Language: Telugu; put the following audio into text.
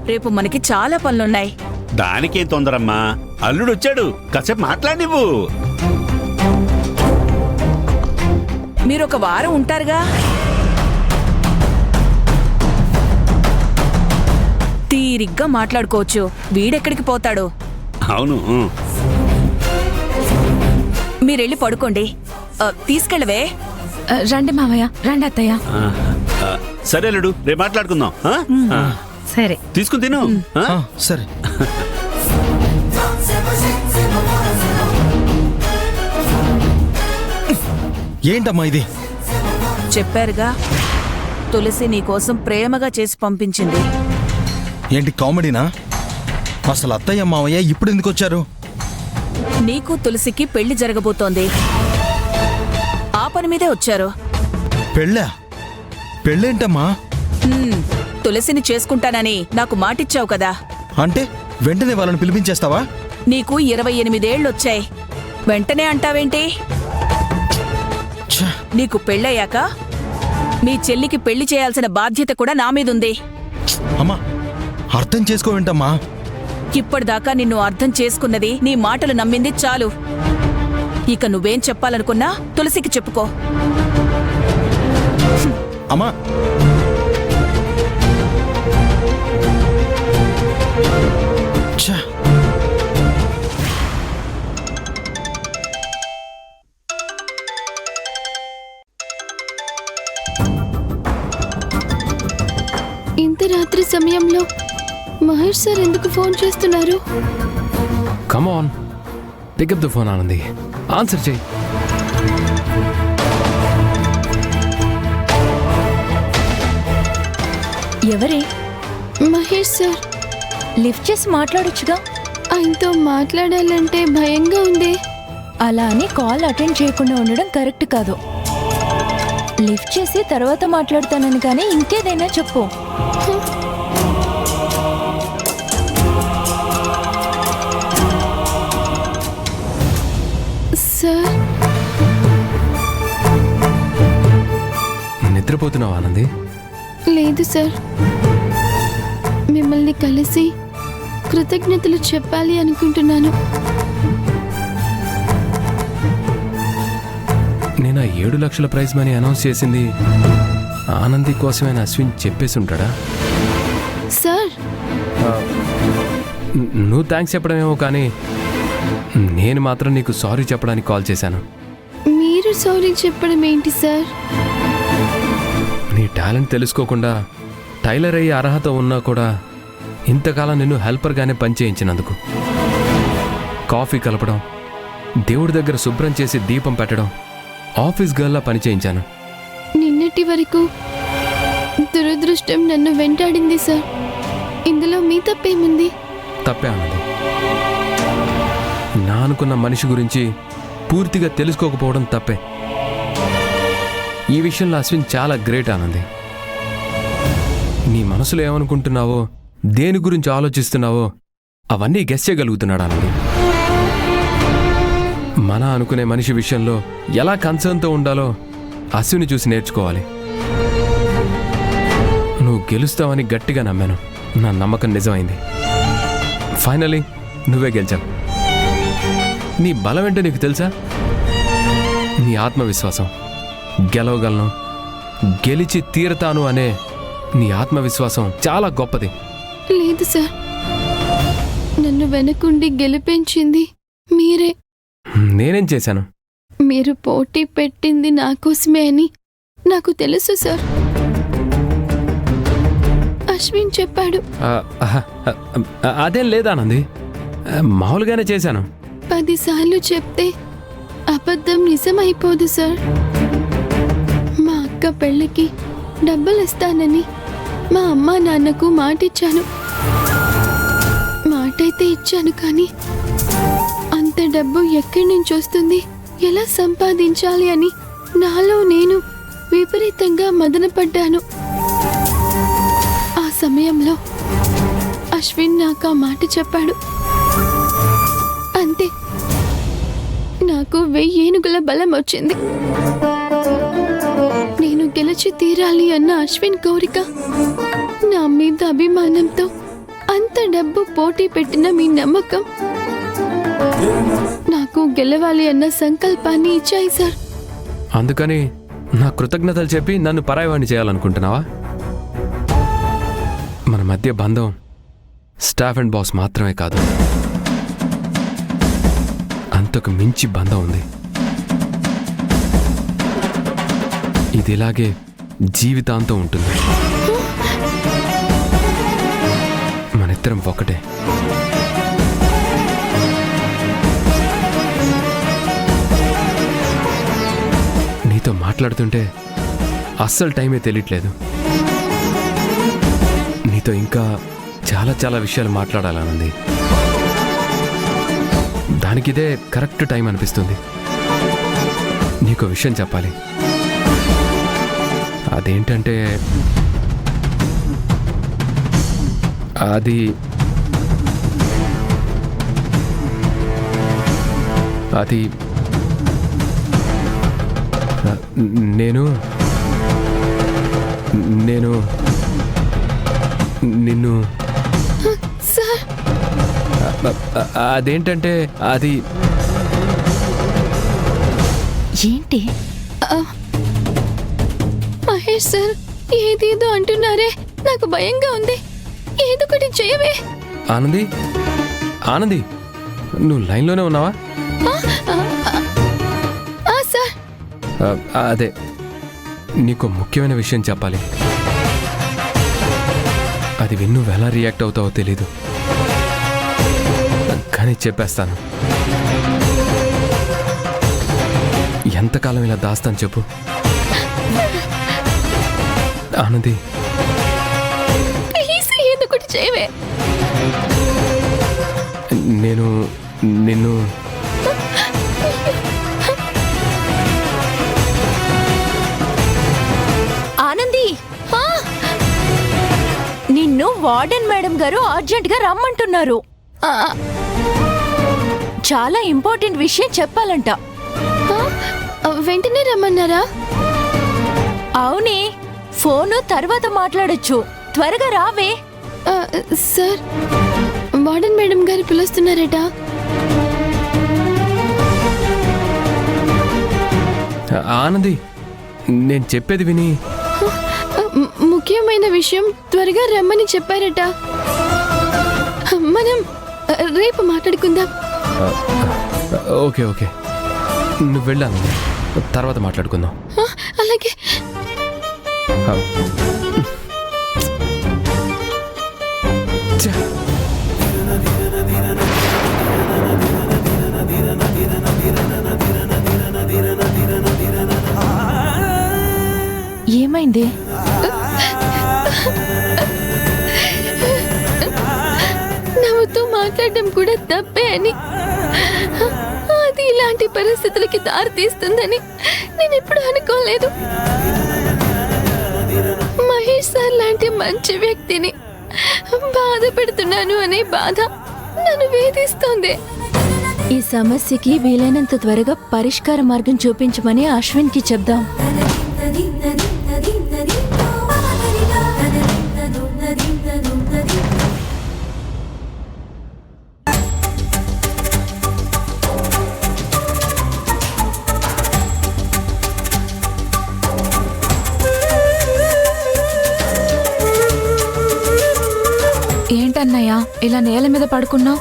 రేపు మనకి చాలా పనులున్నాయి. దానికేం తొందరమ్మా, అల్లుడు వచ్చాడు, కాసేపు మాట్లాడివ్వు. మీరొక వారం ఉంటారుగా. తీరిగ్గా మాట్లాడుకోవచ్చు. వీడెక్కడికి పోతాడు? అవును. మీరెళ్ళి పడుకోండి. తీసుకెళ్ళవే. రండి మావయ్య, రండి అత్తయ్య. సరే అల్లుడు, రేపు మాట్లాడుకుందాం. సరే, తీసుకుని తిను. సరే. ఏంటమ్మా ఇది? చెప్పారుగా, తులసి నీకోసం ప్రేమగా చేసి పంపించింది. ఏంటి కామెడీనా? అసలు అత్తయ్య మావయ్య ఇప్పుడు ఎందుకు వచ్చారు? నీకు తులసికి పెళ్లి జరగబోతోంది. ఆ పని మీదే వచ్చారు. పెళ్ళా? పెళ్ళేంటమ్మా? తులసిని చేసుకుంటానని నాకు మాటిచ్చావు కదా. అంటే వెంటనే వాళ్ళని పిలిపించేస్తావా? నీకు 28 ఏళ్లొచ్చాయి, వెంటనే అంటావేంటి? ఛ! నీకు పెళ్ళయ్యాక మీ చెల్లికి పెళ్లి చేయాల్సిన బాధ్యత కూడా నా మీదుంది. అమ్మా, అర్థం చేసుకోవేంటమ్మా? ఇప్పటిదాకా నిన్ను అర్థం చేసుకున్నది, నీ మాటలు నమ్మింది చాలు. ఇక నువ్వేం చెప్పాలనుకున్నా తులసికి చెప్పుకో. అమ్మా, ఛ! ఇంత రాత్రి సమయంలో మహేష్ సార్ ఎందుకు ఫోన్ చేస్తున్నారు? Come on, pick up the phone Anandi, answer చేయి. ఎవరే? మహేష్ సార్. లిఫ్ట్ చేసి మాట్లాడొచ్చుగా. ఆయనతో మాట్లాడాలంటే భయంగా ఉంది. అలా అని కాల్ అటెండ్ చేయకుండా ఉండడం కరెక్ట్ కాదు. లిఫ్ట్ చేసి తర్వాత మాట్లాడతానని కానీ ఇంకేదైనా చెప్పు. సార్, నిద్రపోతున్నావు ఆనంది? లేదు సార్, మిమ్మల్ని కలిసి కృతజ్ఞతలు చెప్పాలి అనుకుంటున్నాను. నేను ఆ 7 లక్షల ప్రైజ్ మనీ అనౌన్స్ చేసింది ఆనంది కోసమైన అశ్విన్ చెప్పేసి ఉంటాడా? సార్, నువ్వు థ్యాంక్స్ చెప్పడమేమో కానీ నేను మాత్రం నీకు సారీ చెప్పడానికి కాల్ చేశాను. మీరు సారీ చెప్పడం ఏంటి సార్? నీ టాలెంట్ తెలుసుకోకుండా టైలర్ అయ్యే అర్హత ఉన్నా కూడా ఇంతకాలం నిన్ను హెల్పర్గానే పనిచేయించినందుకు. కాఫీ కలపడం, దేవుడి దగ్గర శుభ్రం చేసి దీపం పెట్టడం, ఆఫీస్ గర్ల్లా పనిచేయించాను. నిన్నటి వరకు దురదృష్టం నన్ను వెంటాడింది సార్. ఇందులో మీ తప్పేముంది? తప్పే ఆనంది. నా అనుకున్న మనిషి గురించి పూర్తిగా తెలుసుకోకపోవడం తప్పే. ఈ విషయంలో అశ్విన్ చాలా గ్రేట్ ఆనంది. నీ మనసులో ఏమనుకుంటున్నావో, దేని గురించి ఆలోచిస్తున్నావో అవన్నీ గెస్ చేయగలుగుతున్నాడు ఆనంది. మన అనుకునే మనిషి విషయంలో ఎలా కన్సర్న్తో ఉండాలో అశ్విని చూసి నేర్చుకోవాలి. నువ్వు గెలుస్తావని గట్టిగా నమ్మాను. నా నమ్మకం నిజమైంది. ఫైనలీ నువ్వే గెలిచావు. నీ బలం ఏంటో నీకు తెలుసా? నీ ఆత్మవిశ్వాసం. గెలవగలను, గెలిచి తీరతాను అనే నీ ఆత్మవిశ్వాసం చాలా గొప్పది. లేదు సార్, నన్ను వెనకుండి గెలిపించింది మీరే. నేనేం చేశాను? మీరు పోటీ పెట్టింది నా కోసమే అని నాకు తెలుసు సార్. అశ్విన్ చెప్పాడు. అదేం లేదానంది, మామూలుగానే చేశాను. 10 సార్లు చెప్తే అబద్ధం నిజమైపోదు సార్. మా అక్క పెళ్ళికి డబ్బులు ఇస్తానని మా అమ్మా నాన్నకు మాటిచ్చాను. మాటైతే ఇచ్చాను, కానీ అంత డబ్బు ఎక్కడి నుంచి వస్తుంది, ఎలా సంపాదించాలి అని నాలో నేను విపరీతంగా మదనపడ్డాను. ఆ సమయంలో అశ్విన్ నాకు ఆ మాట చెప్పాడు. అంతే, నాకు 1000 ఏనుగుల బలం వచ్చింది. నేను గెలిచి తీరాలి అన్న అశ్విన్ కోరిక నా మీద అభిమానంతో అంత డబ్బు పోటీ పెట్టిన మీ నమ్మకం నాకు గెలవాలి అన్న సంకల్పాన్ని ఇచ్చాయి సార్. అందుకని నా కృతజ్ఞతలు చెప్పి నన్ను పరాయవాణ్ణి చేయాలనుకుంటున్నావా? మన మధ్య బంధం స్టాఫ్ అండ్ బాస్ మాత్రమే కాదు, అంతకు మించి బంధం ఉంది. ఇది ఇలాగే జీవితాంతం ఉంటుంది. మనిద్దరం ఒకటే. నీతో మాట్లాడుతుంటే అస్సలు టైమే తెలియట్లేదు. నీతో ఇంకా చాలా చాలా విషయాలు మాట్లాడాలనుంది. దానికిదే కరెక్ట్ టైం అనిపిస్తుంది. నీకు విషయం చెప్పాలి. అదేంటంటే అది అది నేను నేను నిన్ను సార్ అదేంటంటే అది ఏంటి? మహేష్ సార్ ఏదేదో అంటున్నారే, నాకు భయంగా ఉంది. ఏదో ఒకటి చేయవే. ఆనంది, ఆనంది, నువ్వు లైన్లోనే ఉన్నావా? సార్ అదే నీకు ముఖ్యమైన విషయం చెప్పాలి. అది విన్ను ఎలా రియాక్ట్ అవుతావో తెలీదు, కానీ చెప్పేస్తాను. ఎంతకాలం ఇలా దాస్తాను చెప్పు? ఆనంది, ప్లీజ్ ఏదో ఒకటి చేయవే. నేను నిన్ను ఆనంది, నిన్ను వార్డెన్ మేడం గారు అర్జెంట్ గా రమ్మంటున్నారు. చాలా ఇంపార్టెంట్ విషయం చెప్పాలంట. వెంటనే రమ్మన్నారా? అవునే, ఫోను తర్వాత మాట్లాడొచ్చు. త్వరగా రావే. సార్ వార్డెన్ మేడం గారు పిలుస్తున్నారట. ఆనంది, నేను చెప్పేది విని. ముఖ్యమైన విషయం త్వరగా రమ్మని చెప్పారట. మనం రేపు మాట్లాడుకుందాం. ఓకే ఓకే, నువ్వు వెళ్ళాను, తర్వాత మాట్లాడుకుందాం. అలాగే. ఏమైంది? నవ్వుతూ మాట్లాడడం కూడా తప్పే అని, అది ఇలాంటి పరిస్థితులకి దారి తీస్తుందని నేను ఎప్పుడు అనుకోలేదు. మహేష్ సార్ లాంటి మంచి వ్యక్తిని బాధ పెడుతున్నాను అనే బాధ నన్ను వేధిస్తోంది. ఈ సమస్యకి వీలైనంత త్వరగా పరిష్కార మార్గం చూపించమని అశ్విన్కి చెప్దాం. ఏంటన్నయ్యా ఇలా నేల మీద పడుకున్నావు?